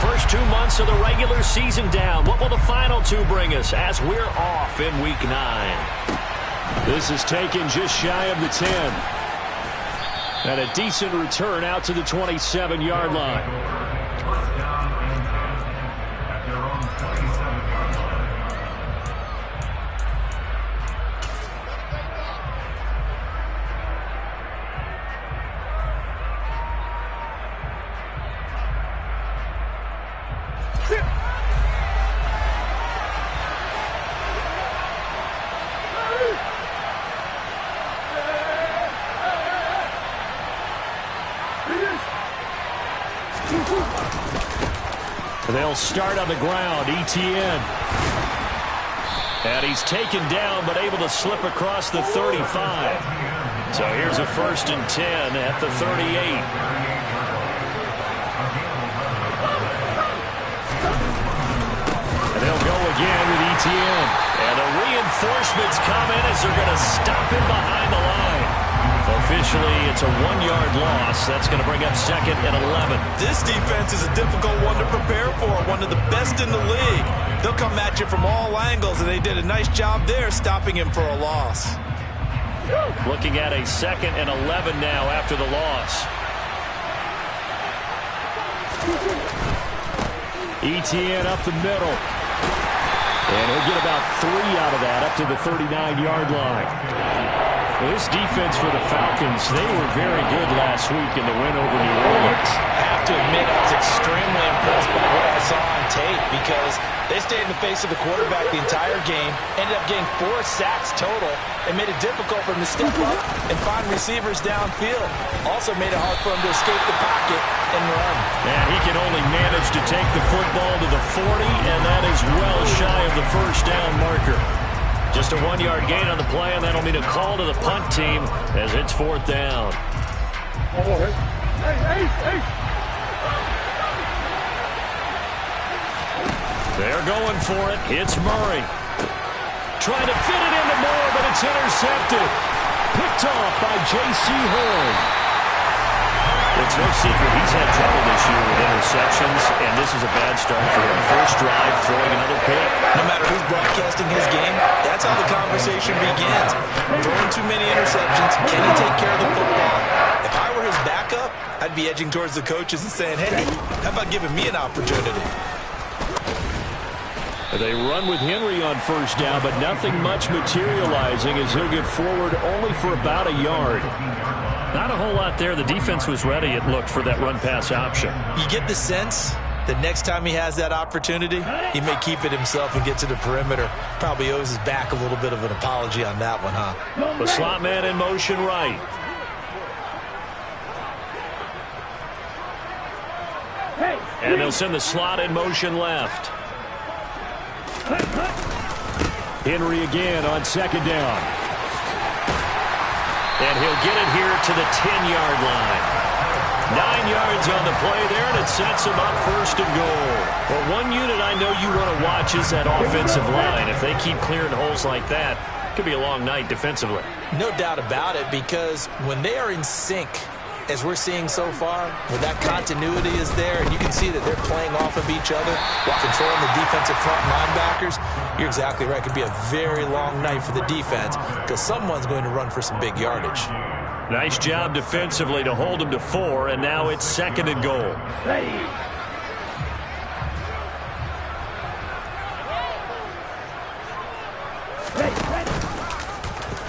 First 2 months of the regular season down. What will the final two bring us as we're off in Week 9? This is taken just shy of the 10. And a decent return out to the 27-yard line. They'll start on the ground. Etienne. And he's taken down but able to slip across the 35. So here's a 1st and 10 at the 38. And they'll go again with Etienne. And the reinforcements come in as they're going to stop him behind the line. Officially, it's a 1-yard loss. That's going to bring up 2nd and 11. This defense is a difficult one to prepare for, one of the best in the league. They'll come at you from all angles, and they did a nice job there stopping him for a loss. Looking at a 2nd and 11 now after the loss. Etienne up the middle. And he'll get about 3 out of that up to the 39-yard line. Well, this defense for the Falcons, they were very good last week in the win over New Orleans. I have to admit, I was extremely impressed by what I saw on tape because they stayed in the face of the quarterback the entire game, ended up getting 4 sacks total, and made it difficult for him to step up and find receivers downfield. Also made it hard for him to escape the pocket and run. And he can only manage to take the football to the 40, and that is well shy of the first down marker. Just a 1-yard gain on the play, and that'll mean a call to the punt team as it's 4th down. They're going for it. It's Murray. Trying to fit it into Moore, but it's intercepted. Picked off by J.C. Horn. It's no secret he's had trouble this year with interceptions, and this is a bad start for him. First drive, throwing another pick. No matter who's broadcasting his game, that's how the conversation begins. Throwing too many interceptions, can he take care of the football? If I were his backup, I'd be edging towards the coaches and saying, hey, how about giving me an opportunity? They run with Henry on first down, but nothing much materializing as he'll get forward only for about a yard. Not a whole lot there. The defense was ready, it looked, for that run-pass option. You get the sense that next time he has that opportunity, he may keep it himself and get to the perimeter. Probably owes his back a little bit of an apology on that one, huh? The slot man in motion right. And they'll send the slot in motion left. Henry again on 2nd down. And he'll get it here to the 10-yard line. 9 yards on the play there, and it sets him up 1st and goal. Well, one unit I know you want to watch is that offensive line. If they keep clearing holes like that, it could be a long night defensively. No doubt about it, because when they are in sync, as we're seeing so far, where that continuity is there, and you can see that they're playing off of each other while controlling the defensive front linebackers, you're exactly right. It could be a very long night for the defense because someone's going to run for some big yardage. Nice job defensively to hold him to 4, and now it's 2nd and goal.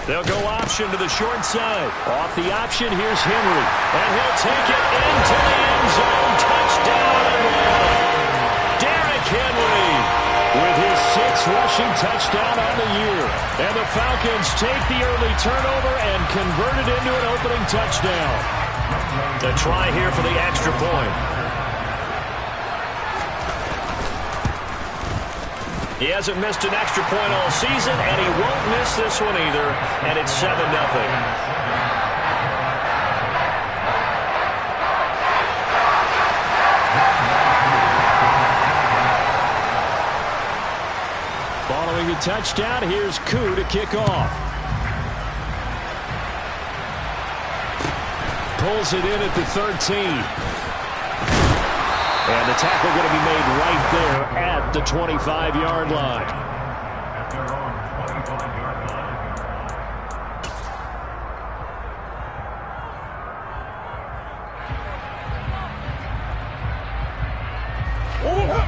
They'll go option to the short side. Off the option, here's Henry. And he'll take it into the end zone. Touchdown. Derrick Henry with his 6th rushing touchdown on the year. And the Falcons take the early turnover and convert it into an opening touchdown. The try here for the extra point. He hasn't missed an extra point all season, and he won't miss this one either, and it's 7-0. Following the touchdown, here's Koo to kick off. Pulls it in at the 13. And the tackle going to be made right there at the 25-yard line.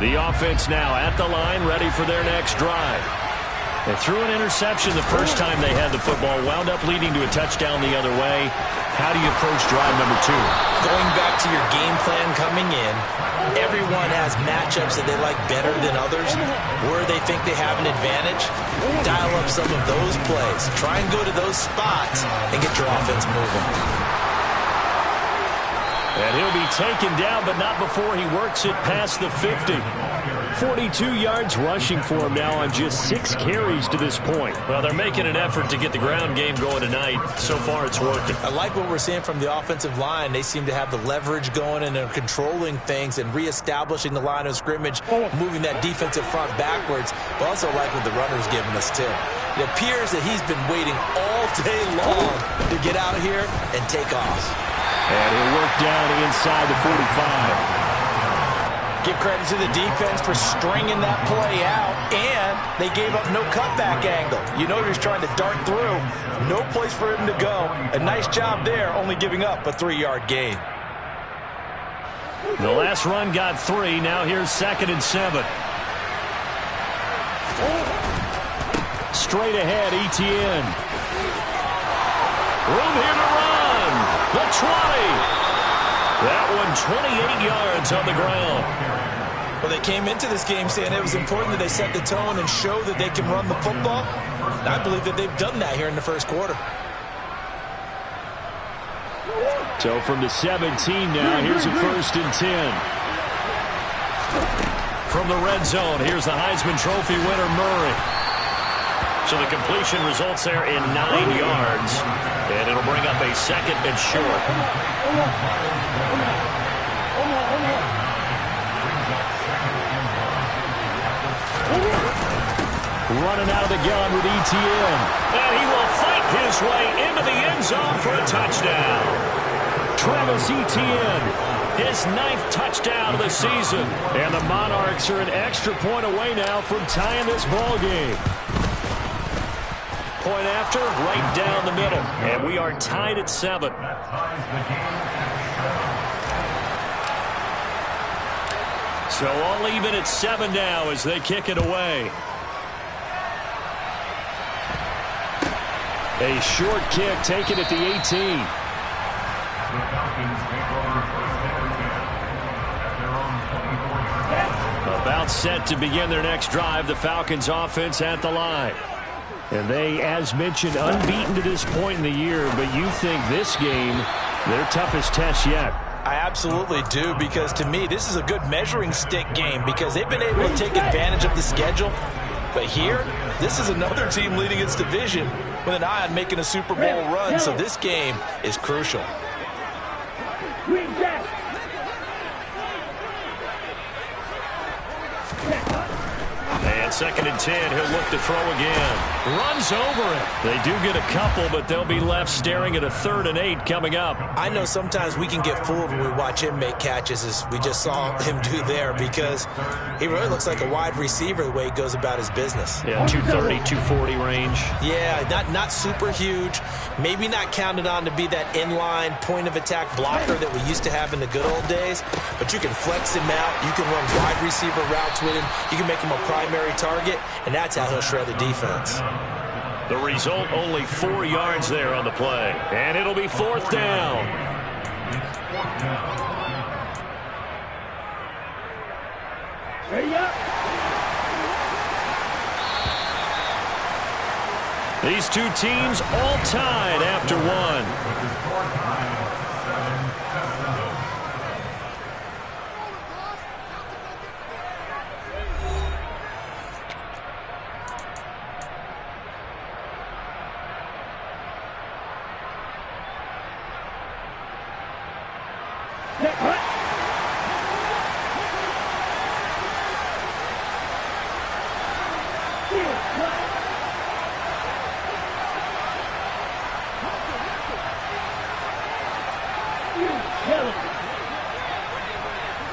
The offense now at the line, ready for their next drive. They threw an interception the first time they had the football, wound up leading to a touchdown the other way. How do you approach drive number 2? Going back to your game plan coming in, everyone has matchups that they like better than others. Where they think they have an advantage, dial up some of those plays. Try and go to those spots and get your offense moving. And he'll be taken down, but not before he works it past the 50. 42 yards rushing for him now on just 6 carries to this point. Well, they're making an effort to get the ground game going tonight. So far, it's working. I like what we're seeing from the offensive line. They seem to have the leverage going and are controlling things and reestablishing the line of scrimmage, moving that defensive front backwards. But also like what the runner's giving us, too. It appears that he's been waiting all day long to get out here and take off. And he'll work down inside the 45. Give credit to the defense for stringing that play out, and they gave up no cutback angle. You know he's trying to dart through. No place for him to go. A nice job there, only giving up a 3-yard gain. The last run got 3. Now here's 2nd and 7. Straight ahead, Etienne. Room here to run. The 20. That one 28 yards on the ground. Well, they came into this game saying it was important that they set the tone and show that they can run the football. And I believe that they've done that here in the first quarter. So from the 17 now, here's a 1st and 10. From the red zone, here's the Heisman Trophy winner, Murray. So the completion results there in 9 yards. And it'll bring up a 2nd and short. Running out of the gun with Etienne. And he will fight his way into the end zone for a touchdown. Travis Etienne, his 9th touchdown of the season. And the Monarchs are an extra point away now from tying this ball game. Point after, right down the middle. And we are tied at 7. So all even at 7 now as they kick it away. A short kick taken at the 18. About set to begin their next drive, the Falcons offense at the line. And they, as mentioned, unbeaten to this point in the year, but you think this game, their toughest test yet. I absolutely do, because to me, this is a good measuring stick game because they've been able to take advantage of the schedule. But here, this is another team leading its division with an eye on making a Super Bowl run, so this game is crucial. And 2nd and 10, he'll look to throw again. Runs over it. They do get a couple, but they'll be left staring at a 3rd and 8 coming up. I know sometimes we can get fooled when we watch him make catches, as we just saw him do there, because he really looks like a wide receiver the way he goes about his business. Yeah, 230, 240 range. Yeah, not super huge. Maybe not counted on to be that inline point-of-attack blocker that we used to have in the good old days, but you can flex him out. You can run wide receiver routes with him. You can make him a primary target, and that's how he'll shred the defense. The result, only 4 yards there on the play. And it'll be 4th down. These two teams all tied after one.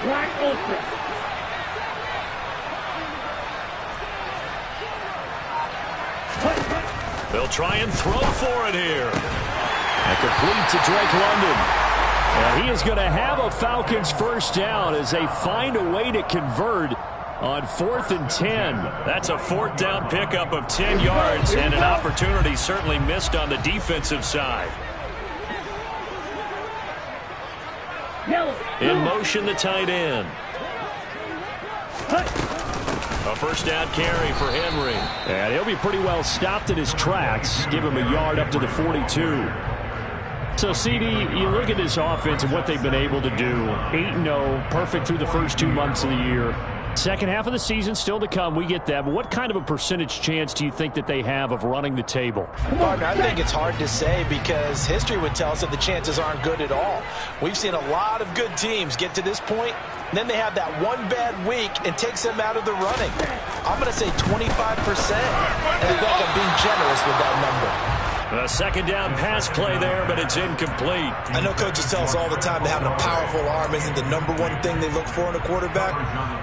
wide open. They'll try and throw for it here. And complete to Drake London. And he is going to have a Falcons first down as they find a way to convert on 4th and 10. That's a 4th down pickup of 10 yards and an opportunity certainly missed on the defensive side. In motion, the tight end. A first down carry for Henry. And he'll be pretty well stopped in his tracks. Give him a yard up to the 42. So, CD, you look at this offense and what they've been able to do. 8-0, perfect through the first 2 months of the year. Second half of the season still to come. We get that. But what kind of a percentage chance do you think that they have of running the table? Partner, I think it's hard to say because history would tell us that the chances aren't good at all. We've seen a lot of good teams get to this point, and then they have that one bad week and takes them out of the running. I'm going to say 25%, and I feel like I'm being generous with that number. A second down pass play there, but it's incomplete. I know coaches tell us all the time that having a powerful arm isn't the number one thing they look for in a quarterback.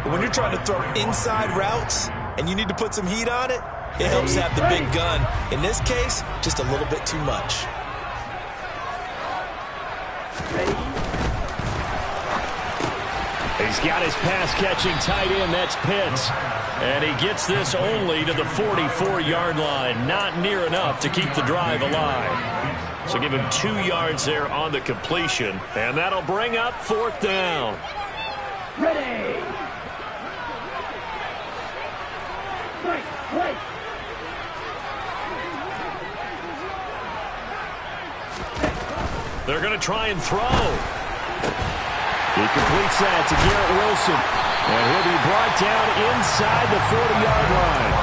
But when you're trying to throw inside routes and you need to put some heat on it, it helps to have the big gun. In this case, just a little bit too much. He's got his pass-catching tight end. That's Pitts. And he gets this only to the 44-yard line. Not near enough to keep the drive alive. So give him 2 yards there on the completion. And that'll bring up 4th down. Ready. Right. They're going to try and throw. He completes that to Garrett Wilson. And he'll be brought down inside the 40-yard line.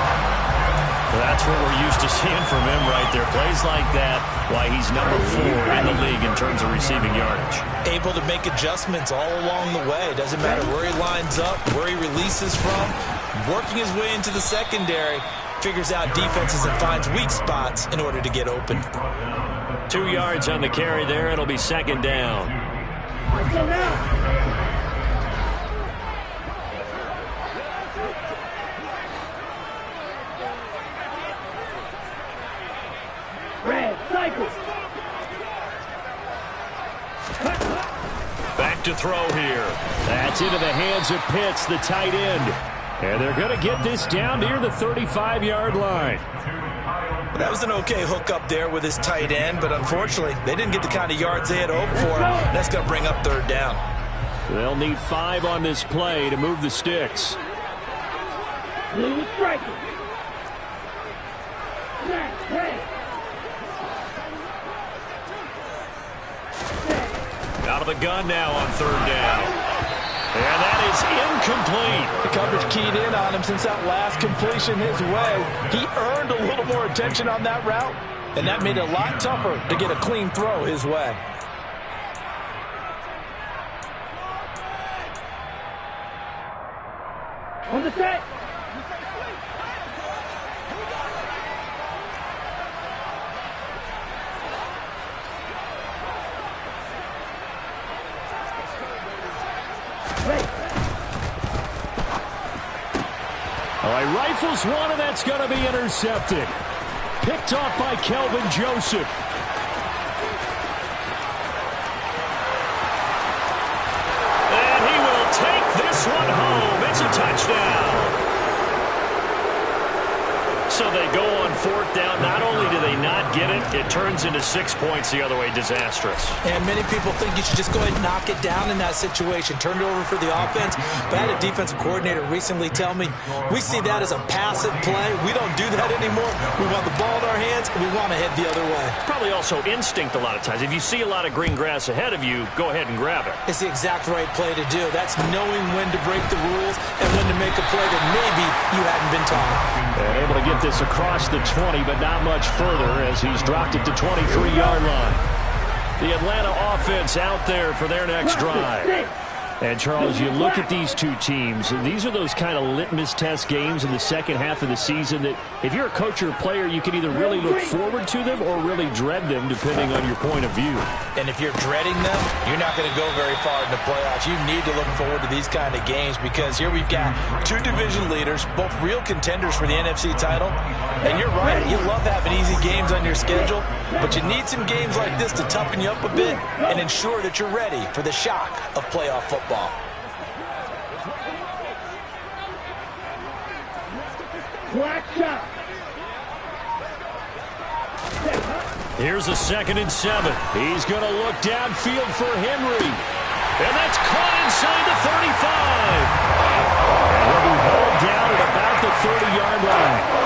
That's what we're used to seeing from him right there. Plays like that, why he's number 4 in the league in terms of receiving yardage. Able to make adjustments all along the way. Doesn't matter where he lines up, where he releases from. Working his way into the secondary. Figures out defenses and finds weak spots in order to get open. 2 yards on the carry there. It'll be second down. Let's go now. Back to throw here. That's into the hands of Pitts, the tight end. And they're going to get this down near the 35-yard line. That was an okay hook up there with his tight end, but unfortunately, they didn't get the kind of yards they had hoped for. That's going to bring up 3rd down. They'll need 5 on this play to move the sticks. Blue striking. Out of the gun now on 3rd down. And that is incomplete. The coverage keyed in on him since that last completion his way. He earned a little more attention on that route, and that made it a lot tougher to get a clean throw his way. On the set. All right, rifles one, and that's going to be intercepted. Picked off by Kelvin Joseph. And he will take this one home. It's a touchdown. So they go on 4th down. Not only do they not get it, it turns into 6 points the other way. Disastrous. And many people think you should just go ahead and knock it down in that situation. Turn it over for the offense. But I had a defensive coordinator recently tell me, we see that as a passive play. We don't do that anymore. We want the ball in our hands, and we want to head the other way. Probably also instinct a lot of times. If you see a lot of green grass ahead of you, go ahead and grab it. It's the exact right play to do. That's knowing when to break the rules and when to make a play that maybe you hadn't been taught. And able to get this across the 20, but not much further as he's dropped it to 23-yard line. The Atlanta offense out there for their next drive. And, Charles, you look at these two teams, these are those kind of litmus test games in the second half of the season that if you're a coach or a player, you can either really look forward to them or really dread them, depending on your point of view. And if you're dreading them, you're not going to go very far in the playoffs. You need to look forward to these kind of games because here we've got two division leaders, both real contenders for the NFC title. And you're right, you love having easy games on your schedule, but you need some games like this to toughen you up a bit and ensure that you're ready for the shock of playoff football. Black shot. Here's a 2nd and 7. He's going to look downfield for Henry. And that's caught inside the 35. And he'll be hauled down at about the 30-yard line.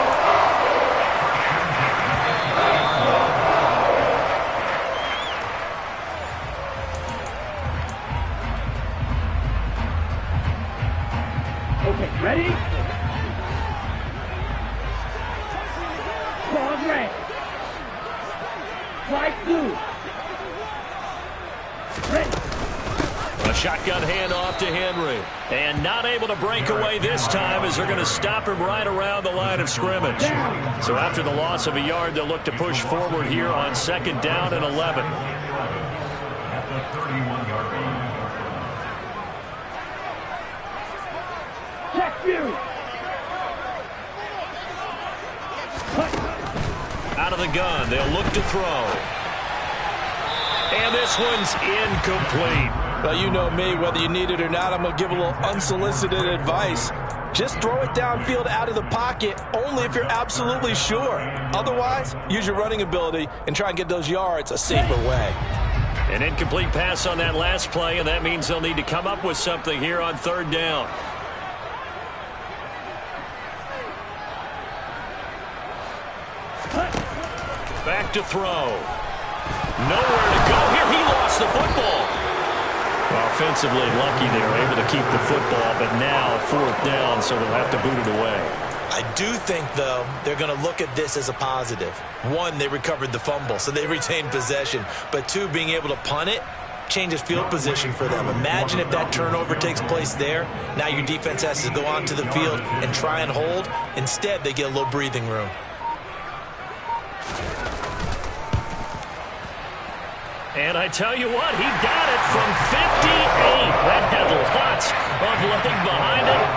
Okay, ready? Ball red. Flight blue. Ready. A shotgun handoff to Henry. And not able to break away this time as they're going to stop him right around the line of scrimmage. So after the loss of a yard, they'll look to push forward here on 2nd down and 11. At the 31-yard line. Check you. Out of the gun, they'll look to throw. And this one's incomplete. Well, you know me, whether you need it or not, I'm going to give a little unsolicited advice. Just throw it downfield out of the pocket, only if you're absolutely sure. Otherwise, use your running ability and try and get those yards a safer way. An incomplete pass on that last play, and that means they'll need to come up with something here on 3rd down. Back to throw. Nowhere to go here. He lost the football. Offensively lucky they were able to keep the football, but now 4th down, so they'll have to boot it away. I do think, though, they're going to look at this as a positive. 1, they recovered the fumble, so they retained possession. But 2, being able to punt it changes field position for them. Imagine if that turnover takes place there. Now your defense has to go onto the field and try and hold. Instead, they get a little breathing room. And I tell you what, he got it from 58. That had lots of leg behind it.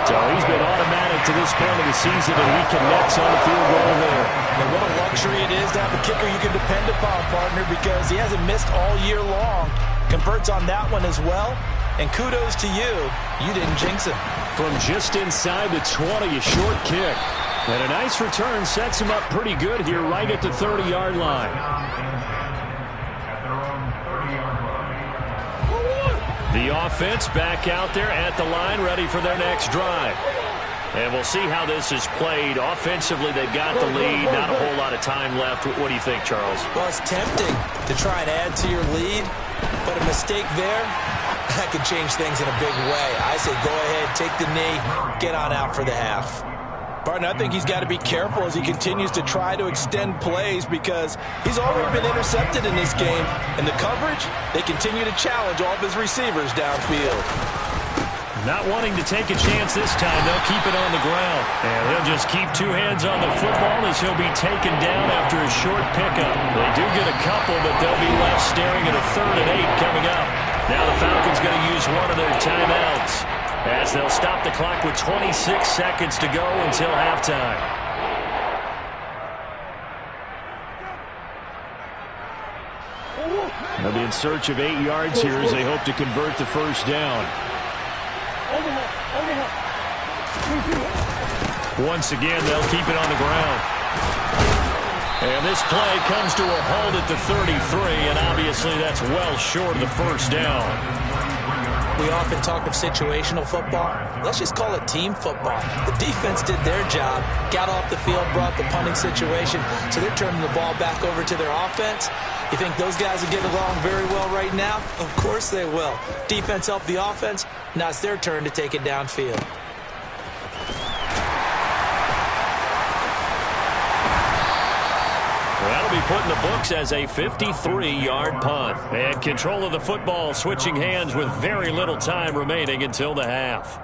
So he's been automatic to this point of the season, and he connects on the field goal there. And what a luxury it is to have a kicker you can depend upon, partner, because he hasn't missed all year long. Converts on that one as well. And kudos to you. You didn't jinx him. From just inside the 20, a short kick. And a nice return sets him up pretty good here right at the 30-yard line. The offense back out there at the line, ready for their next drive. And we'll see how this is played. Offensively, they've got the lead. Not a whole lot of time left. What do you think, Charles? Well, it's tempting to try and add to your lead, but a mistake there, that could change things in a big way. I say go ahead, take the knee, get on out for the half. Partner, I think he's got to be careful as he continues to try to extend plays because he's already been intercepted in this game. And the coverage, they continue to challenge all of his receivers downfield. Not wanting to take a chance this time, they'll keep it on the ground. And he'll just keep 2 hands on the football as he'll be taken down after a short pickup. They do get a couple, but they'll be left staring at a 3rd and 8 coming up. Now the Falcons going to use one of their timeouts, as they'll stop the clock with 26 seconds to go until halftime. They'll be in search of 8 yards here as they hope to convert the 1st down. Once again, they'll keep it on the ground. And this play comes to a halt at the 33, and obviously that's well short of the 1st down. We often talk of situational football. Let's just call it team football. The defense did their job, got off the field, brought the punting situation, so they're turning the ball back over to their offense. You think those guys will get along very well right now? Of course they will. Defense helped the offense. Now it's their turn to take it downfield. Well, that'll be be put in the books as a 53-yard punt. And control of the football switching hands with very little time remaining until the half.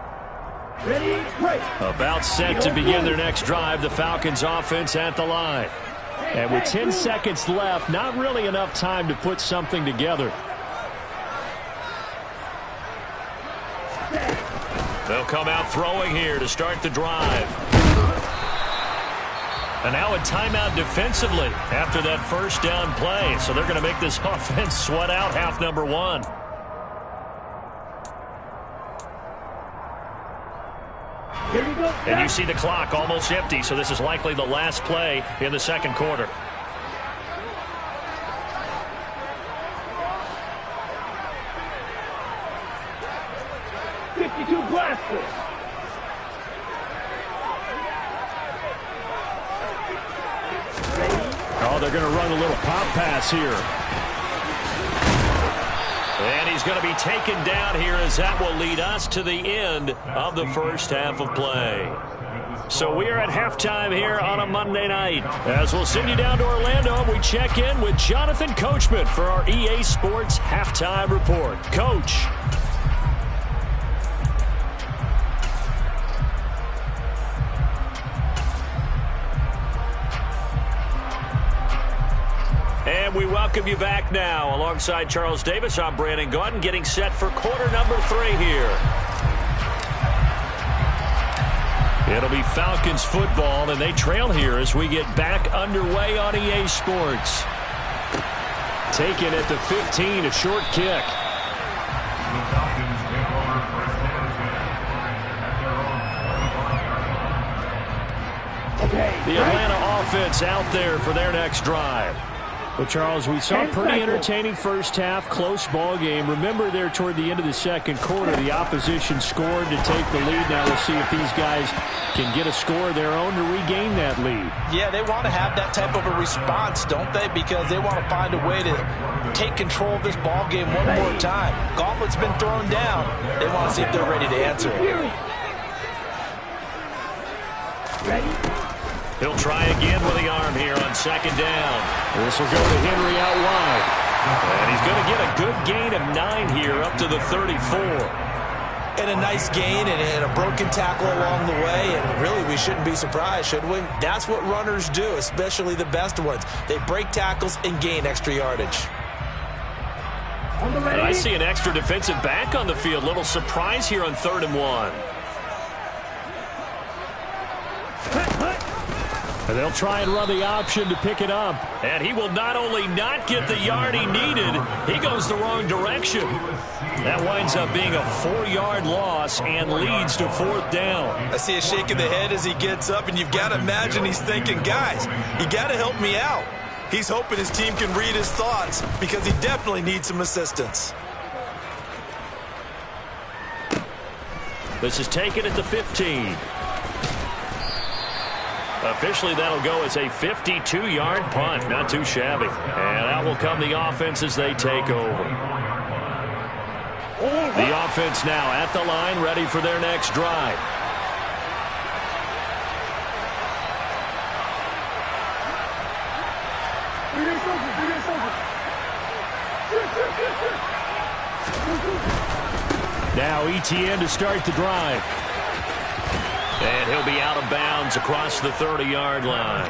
Ready, break. About set to begin their next drive, the Falcons offense at the line. And with 10 seconds left, not really enough time to put something together. They'll come out throwing here to start the drive. And now a timeout defensively after that first down play. So they're going to make this offense sweat out half number one. Here we go. And you see the clock almost empty, so this is likely the last play in the second quarter. Blaster. Oh, they're going to run a little pop pass here. And he's going to be taken down here as that will lead us to the end of the first half of play. So we are at halftime here on a Monday night. As we'll send you down to Orlando, we check in with Jonathan Coachman for our EA Sports Halftime Report. Coach. And we welcome you back now. Alongside Charles Davis, I'm Brandon Gaudin, getting set for quarter number 3 here. It'll be Falcons football, and they trail here as we get back underway on EA Sports. Taken at the 15, a short kick. The Falcons take over first down at their own 25-yard line. The Atlanta offense out there for their next drive. Well, Charles, we saw a pretty entertaining first half, close ball game. Remember there toward the end of the second quarter, the opposition scored to take the lead. Now we'll see if these guys can get a score of their own to regain that lead. Yeah, they want to have that type of a response, don't they? Because they want to find a way to take control of this ball game one more time. Gauntlet's been thrown down. They want to see if they're ready to answer it. Ready? He'll try again with the arm here on second down. This will go to Henry out wide. And he's going to get a good gain of 9 here up to the 34. And a nice gain and a broken tackle along the way. And really, we shouldn't be surprised, should we? That's what runners do, especially the best ones. They break tackles and gain extra yardage. And I see an extra defensive back on the field. Little surprise here on 3rd and 1. And they'll try and run the option to pick it up. And he will not only not get the yard he needed, he goes the wrong direction. That winds up being a 4-yard loss and leads to 4th down. I see a shake of the head as he gets up, and you've got to imagine he's thinking, guys, you got to help me out. He's hoping his team can read his thoughts because he definitely needs some assistance. This is taken at the 15. Officially, that'll go as a 52-yard punt. Not too shabby. And out will come the offense as they take over. The offense now at the line, ready for their next drive. Now Etienne to start the drive. And he'll be out of bounds across the 30-yard line.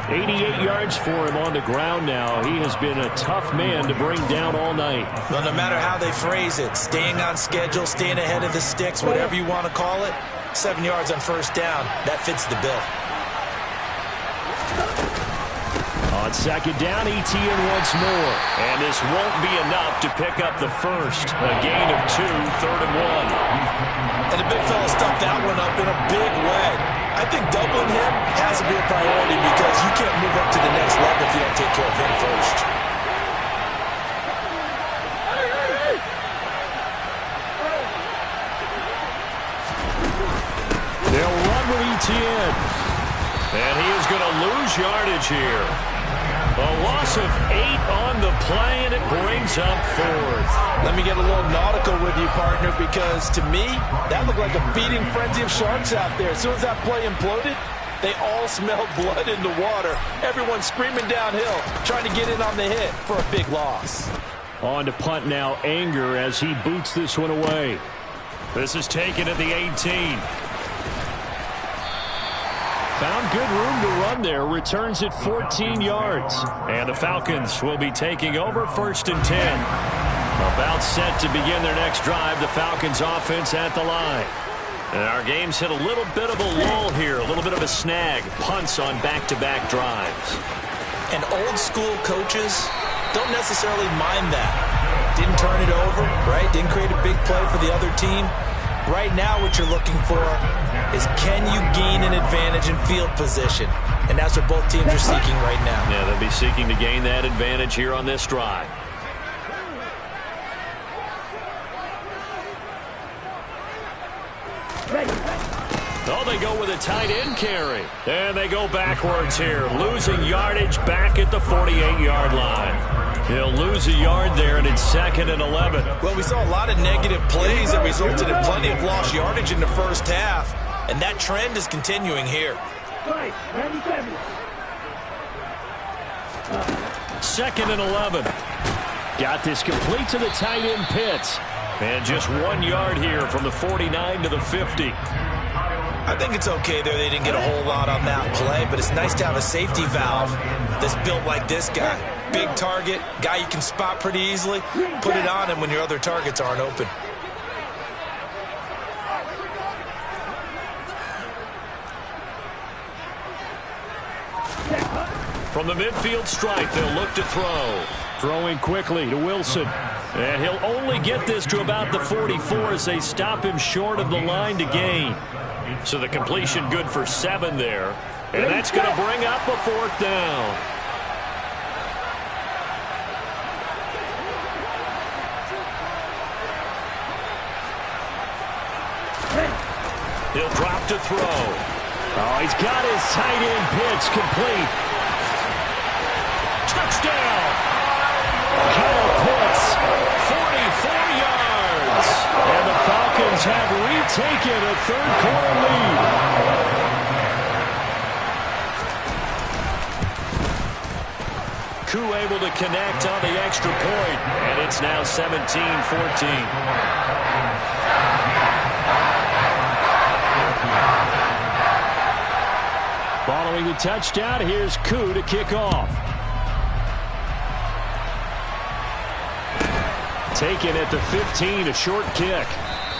88 yards for him on the ground now. He has been a tough man to bring down all night. Well, no matter how they phrase it, staying on schedule, staying ahead of the sticks, whatever you want to call it, 7 yards on first down, that fits the bill. On second down, Etienne once more. And this won't be enough to pick up the first. A gain of 2, 3rd and 1. And the big fella stuffed that one up in a big way. I think doubling him has to be a priority because you can't move up to the next level if you don't take care of him first. They'll run with Etienne. And he is going to lose yardage here. A loss of 8 on the play, and it brings up 4th. Let me get a little nautical with you, partner, because to me, that looked like a feeding frenzy of sharks out there. As soon as that play imploded, They all smelled blood in the water. Everyone screaming downhill, trying to get in on the hit for a big loss. On to punt now, Anger, as he boots this one away. This is taken at the 18. Found good room to run there. Returns it 14 yards. And the Falcons will be taking over 1st and 10. About set to begin their next drive. The Falcons offense at the line. And our game's hit a little bit of a lull here. A little bit of a snag. Punts on back-to-back drives. And old school coaches don't necessarily mind that. Didn't turn it over, right? Didn't create a big play for the other team. Right now what you're looking for is, can you gain an advantage in field position? And that's what both teams are seeking right now. Yeah, they'll be seeking to gain that advantage here on this drive. Oh, they go with a tight end carry. And they go backwards here, losing yardage back at the 48-yard line. He'll lose a yard there, and it's 2nd and 11. Well, we saw a lot of negative plays that resulted in plenty of lost yardage in the first half, and that trend is continuing here. 2nd and 11. Got this complete to the tight end Pitts. And just 1 yard here from the 49 to the 50. I think it's okay there. They didn't get a whole lot on that play, but it's nice to have a safety valve that's built like this guy. Big target, guy you can spot pretty easily. Put it on him when your other targets aren't open. From the midfield stripe, they'll look to throw. Throwing quickly to Wilson. And he'll only get this to about the 44 as they stop him short of the line to gain. So the completion good for 7 there. And that's going to bring up a 4th down. He'll drop to throw. Oh, he's got his tight end Pitts complete. Touchdown! Kyle Pitts, 44 yards. And the Falcons have retaken a 3rd-quarter lead. Koo able to connect on the extra point, and it's now 17-14. Following the touchdown, here's Koo to kick off. Taken at the 15, a short kick.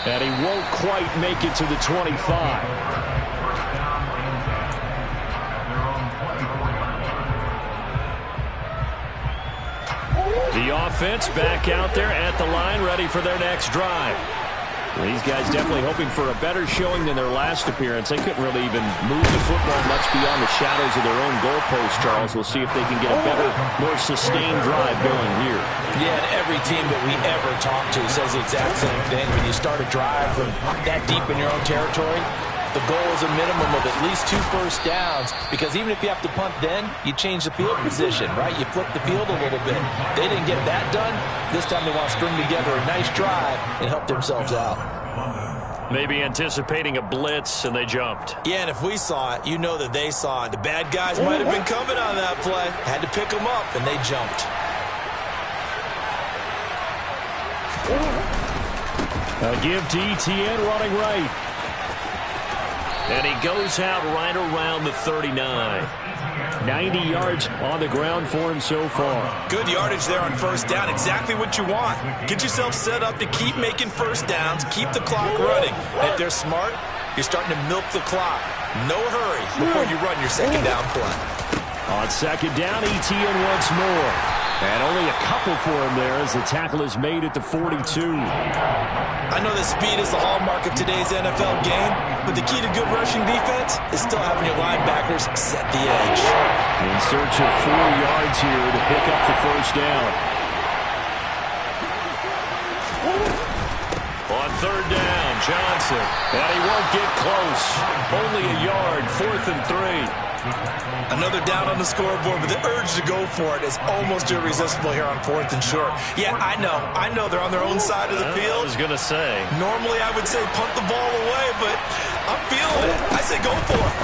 And he won't quite make it to the 25. The offense back out there at the line, ready for their next drive. These guys definitely hoping for a better showing than their last appearance. They couldn't really even move the football much beyond the shadows of their own goalpost, Charles. We'll see if they can get a better, more sustained drive going here. Yeah, and every team that we ever talk to says the exact same thing. When you start a drive from that deep in your own territory, the goal is a minimum of at least 2 first downs, because even if you have to punt then, you change the field position, right? You flip the field a little bit. They didn't get that done. This time they want to string together a nice drive and help themselves out. Maybe anticipating a blitz, and they jumped. Yeah, and if we saw it, you know that they saw it. The bad guys might have been coming on that play. Had to pick them up, and they jumped. A give to ETN running right. And he goes out right around the 39. 90 yards on the ground for him so far. Good yardage there on first down. Exactly what you want. Get yourself set up to keep making first downs, keep the clock running. And if they're smart, you're starting to milk the clock. No hurry before you run your second down play. On second down, ETN once more. And only a couple for him there as the tackle is made at the 42. I know that speed is the hallmark of today's NFL game, but the key to good rushing defense is still having your linebackers set the edge. In search of 4 yards here to pick up the first down. On third down, Johnson. And he won't get close. Only a yard, 4th and 3. Another down on the scoreboard, but the urge to go for it is almost irresistible here on 4th and short. Yeah, I know they're on their own side of the field. I was going to say. Normally I would say punt the ball away, but I'm feeling it. I say go for it.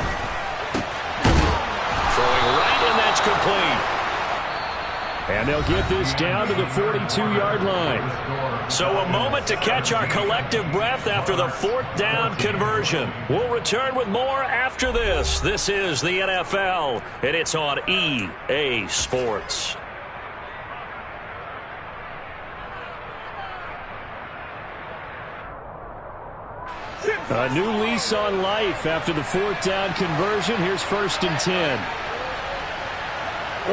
Throwing right, and that's complete. And they'll get this down to the 42-yard line. So a moment to catch our collective breath after the fourth down conversion. We'll return with more after this. This is the NFL, and it's on EA Sports. A new lease on life after the fourth down conversion. Here's 1st and 10. A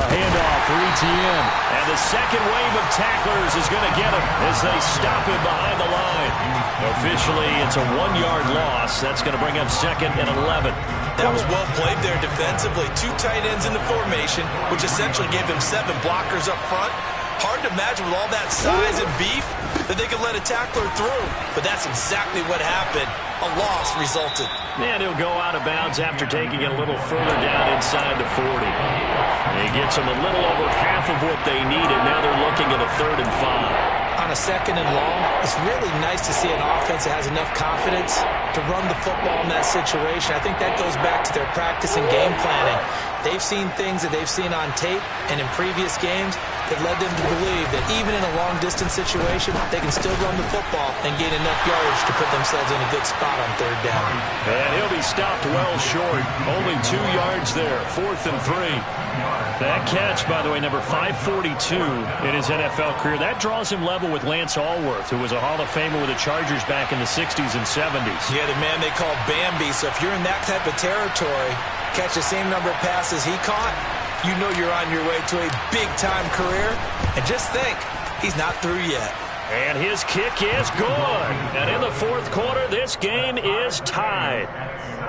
handoff for ETN. And the second wave of tacklers is going to get him as they stop him behind the line. Officially, it's a 1-yard loss. That's going to bring up 2nd and 11. That was well played there defensively. 2 tight ends in the formation, which essentially gave them 7 blockers up front. Hard to imagine with all that size and beef that they could let a tackler through. But that's exactly what happened. A loss resulted. And he'll go out of bounds after taking it a little further down inside the 40. He gets them a little over half of what they needed. Now they're looking at a 3rd and 5. On a 2nd and long, it's really nice to see an offense that has enough confidence to run the football in that situation. I think that goes back to their practice and game planning. They've seen things that they've seen on tape and in previous games that led them to believe that even in a long-distance situation, they can still run the football and gain enough yardage to put themselves in a good spot on 3rd down. And he'll be stopped well short. Only 2 yards there. 4th and 3. That catch, by the way, number 542 in his NFL career. That draws him level with Lance Allworth, who was a Hall of Famer with the Chargers back in the 60s and 70s. Yeah, the man they call Bambi. So if you're in that type of territory, catch the same number of passes he caught, you know you're on your way to a big-time career. And just think, he's not through yet. And his kick is good. And in the 4th quarter, this game is tied.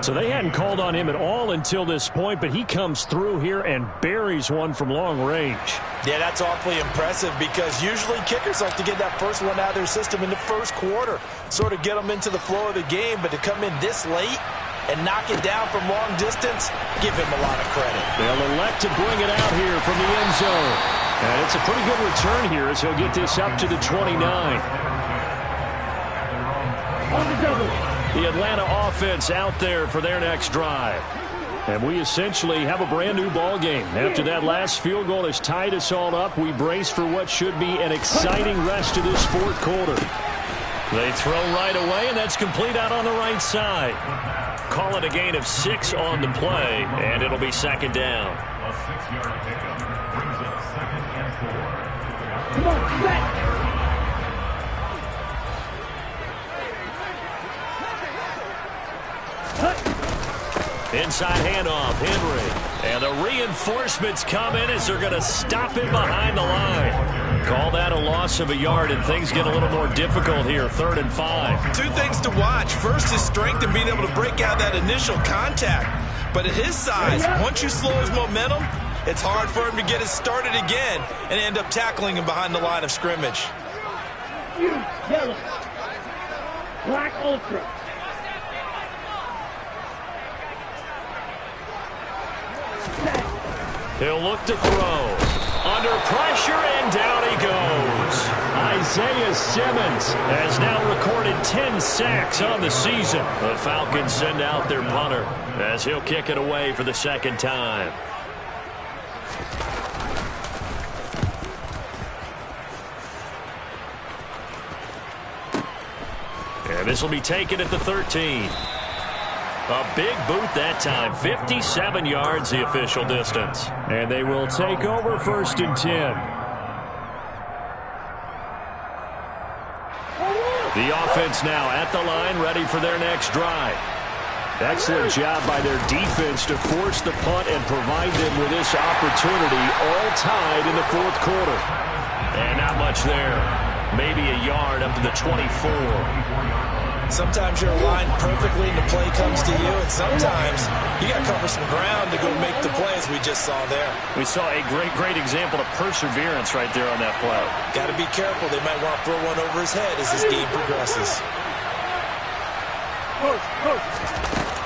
So they hadn't called on him at all until this point, but he comes through here and buries one from long range. Yeah, that's awfully impressive because usually kickers like to get that first one out of their system in the 1st quarter, sort of get them into the flow of the game, but to come in this late and knock it down from long distance, give him a lot of credit. They'll elect to bring it out here from the end zone. And it's a pretty good return here as he'll get this up to the 29. The Atlanta offense out there for their next drive. And we essentially have a brand new ball game. After that last field goal has tied us all up, we brace for what should be an exciting rest of this 4th quarter. They throw right away, and that's complete out on the right side. Call it a gain of 6 on the play, and it'll be 2nd down. A 6-yard pickup brings up 2nd and 4. Come on, set. Inside handoff, Henry. And the reinforcements come in as they're going to stop him behind the line. Call that a loss of a yard, and things get a little more difficult here. 3rd and 5. 2 things to watch. First, his strength and being able to break out that initial contact. But at his size, once you slow his momentum, it's hard for him to get it started again and end up tackling him behind the line of scrimmage. Yellow. Black Ultra. He'll look to throw. Under pressure, and down he goes. Isaiah Simmons has now recorded 10 sacks on the season. The Falcons send out their punter as he'll kick it away for the 2nd time. And this will be taken at the 13. A big boot that time. 57 yards the official distance. And they will take over 1st and 10. The offense now at the line, ready for their next drive. Excellent job by their defense to force the punt and provide them with this opportunity, all tied in the 4th quarter. And not much there. Maybe a yard up to the 24. Sometimes you're aligned perfectly and the play comes to you, and sometimes you got to cover some ground to go make the play, as we just saw there. We saw a great example of perseverance right there on that play. Got to be careful. They might want to throw one over his head as this game progresses.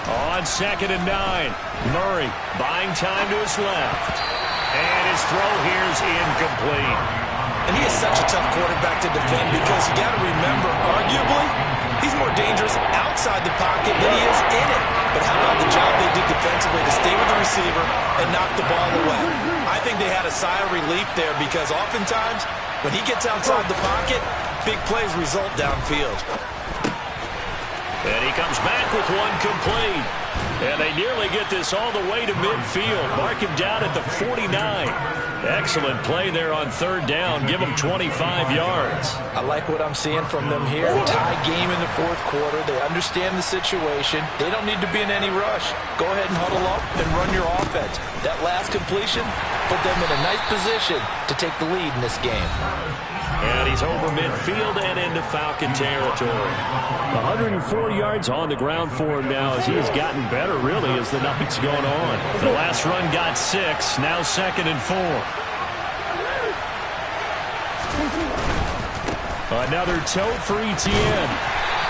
On 2nd and 9. Murray buying time to his left. And his throw here's incomplete. And he is such a tough quarterback to defend because you got to remember, arguably, he's more dangerous outside the pocket than he is in it. But how about the job they did defensively to stay with the receiver and knock the ball away? I think they had a sigh of relief there because oftentimes when he gets outside the pocket, big plays result downfield. And he comes back with one complete. And they nearly get this all the way to midfield. Mark him down at the 49. Excellent play there on 3rd down. Give him 25 yards. I like what I'm seeing from them here. Tie game in the 4th quarter. They understand the situation. They don't need to be in any rush. Go ahead and huddle up and run your offense. That last completion put them in a nice position to take the lead in this game. And he's over midfield and into Falcon territory. 104 yards on the ground for him now as he has gotten better, really, as the night's gone on. The last run got 6, now 2nd and 4. Another tote for Etienne.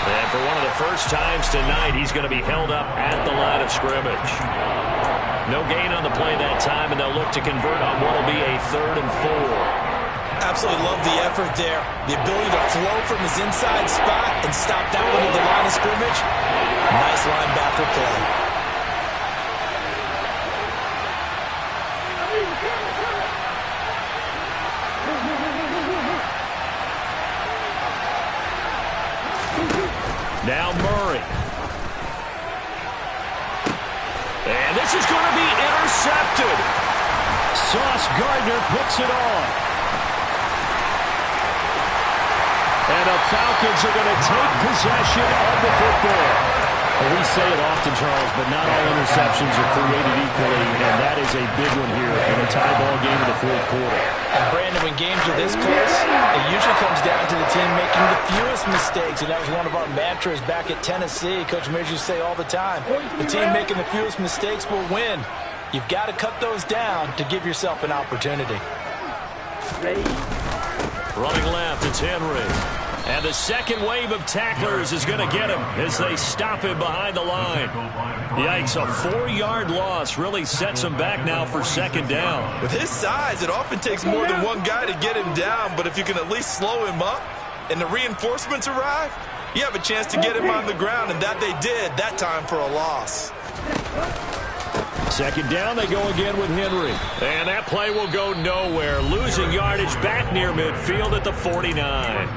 And for one of the first times tonight, he's going to be held up at the line of scrimmage. No gain on the play that time, and they'll look to convert on what will be a 3rd and 4. Absolutely love the effort there. The ability to flow from his inside spot and stop that one at the line of scrimmage. Nice linebacker play. Now Murray. And this is going to be intercepted. Sauce Gardner picks it off. And the Falcons are going to take possession of the football. Well, we say it often, Charles, but not all interceptions are created equally, and that is a big one here in a tie ball game in the 4th quarter. And Brandon, when games are this close, it usually comes down to the team making the fewest mistakes, and that was one of our mantras back at Tennessee. Coach Mears used to say all the time, the team making the fewest mistakes will win. You've got to cut those down to give yourself an opportunity. Running left, it's Henry. And the second wave of tacklers is going to get him as they stop him behind the line. Yikes, a 4-yard loss really sets him back now for 2nd down. With his size, it often takes more than one guy to get him down, but if you can at least slow him up and the reinforcements arrive, you have a chance to get him on the ground, and that they did that time for a loss. 2nd down, they go again with Henry. And that play will go nowhere. Losing yardage back near midfield at the 49.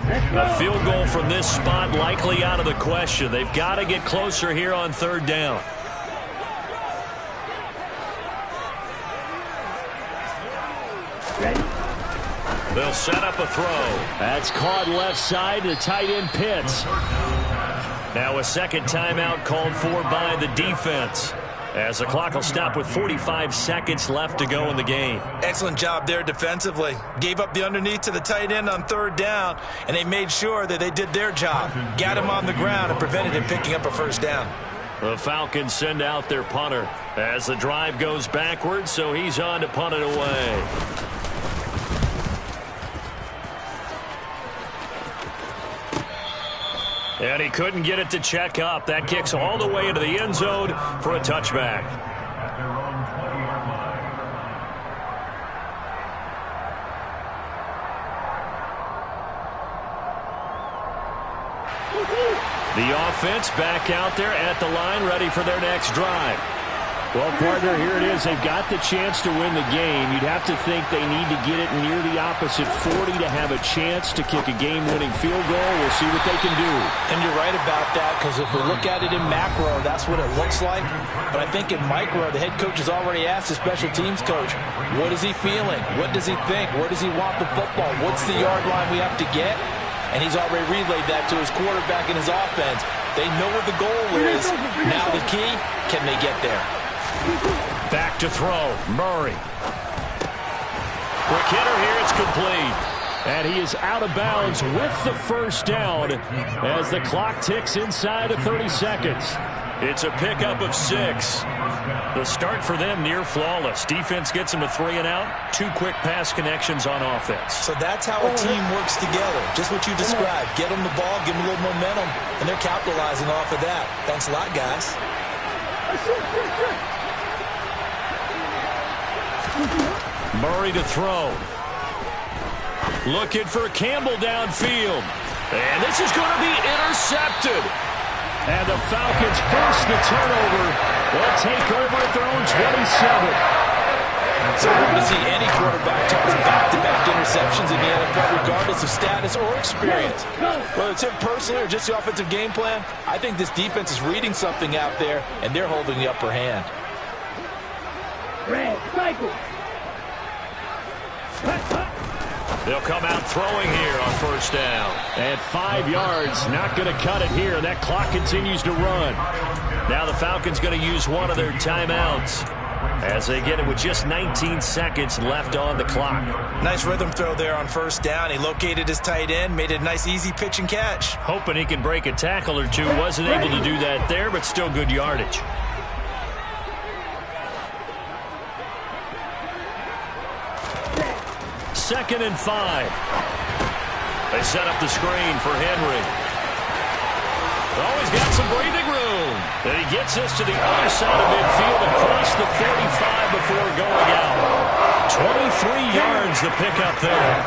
A field goal from this spot likely out of the question. They've got to get closer here on 3rd down. They'll set up a throw. That's caught left side to tight end Pitts. Now a 2nd timeout called for by the defense, as the clock will stop with 45 seconds left to go in the game. Excellent job there defensively. Gave up the underneath to the tight end on 3rd down, and they made sure that they did their job. Got him on the ground and prevented him picking up a 1st down. The Falcons send out their punter as the drive goes backwards, so he's on to punt it away. And he couldn't get it to check up. That kicks all the way into the end zone for a touchback. The offense back out there at the line, ready for their next drive. Well, partner, here it is. They've got the chance to win the game. You'd have to think they need to get it near the opposite 40 to have a chance to kick a game-winning field goal. We'll see what they can do. And you're right about that, because if we look at it in macro, that's what it looks like. But I think in micro, the head coach has already asked the special teams coach, what is he feeling? What does he think? Where does he want the football? What's the yard line we have to get? And he's already relayed that to his quarterback and his offense. They know what the goal is. Now the key, can they get there? Back to throw, Murray. Quick hitter here, it's complete. And he is out of bounds with the 1st down as the clock ticks inside of 30 seconds. It's a pickup of 6. The start for them near flawless. Defense gets them to 3 and out. 2 quick pass connections on offense. So that's how a team works together. Just what you described. Get them the ball, give them a little momentum, and they're capitalizing off of that. Thanks a lot, guys. Murray to throw. Looking for Campbell downfield. And this is going to be intercepted. And the Falcons force the turnover. They'll take over at their own 27. So we're going to see any quarterback target back-to-back interceptions in the NFL, regardless of status or experience. Whether it's him personally or just the offensive game plan, I think this defense is reading something out there, and they're holding the upper hand. Red, cycle. They'll come out throwing here on first down. At 5 yards, not going to cut it here. That clock continues to run. Now the Falcons going to use one of their timeouts as they get it with just 19 seconds left on the clock. Nice rhythm throw there on first down. He located his tight end, made it a nice easy pitch and catch. Hoping he can break a tackle or two. Wasn't able to do that there, but still good yardage. Second and 5. They set up the screen for Henry. Oh, he's got some breathing room. And he gets this to the other side of midfield across the 45 before going out. 23 yards the pickup there.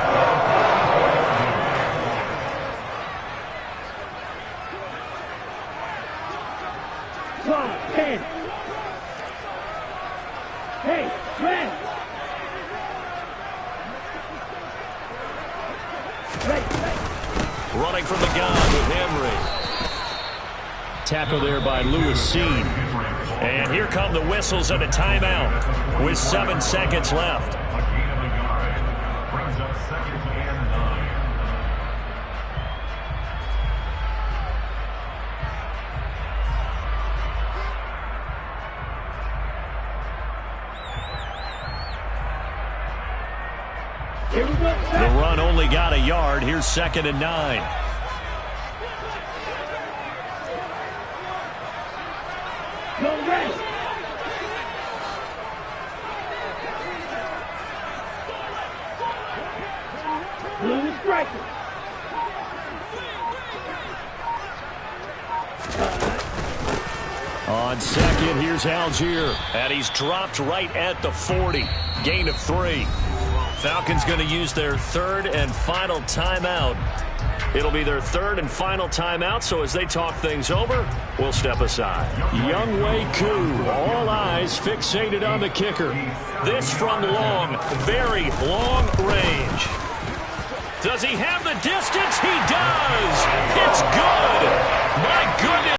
10. Hey, red. Running from the gun with Henry. Tackle there by Lewis Cine. And here come the whistles and a timeout with 7 seconds left. A gain of a yard. Brings up 2nd and 9. Here we go. The run only got a yard. Here's 2nd and 9. Go red. Blue striker. On second, here's Algier. And he's dropped right at the 40. Gain of 3. Falcons going to use their 3rd and final timeout. It'll be their 3rd and final timeout, so as they talk things over, we'll step aside. Younghoe Koo, all eyes fixated on the kicker. This from long, very long range. Does he have the distance? He does! It's good! My goodness!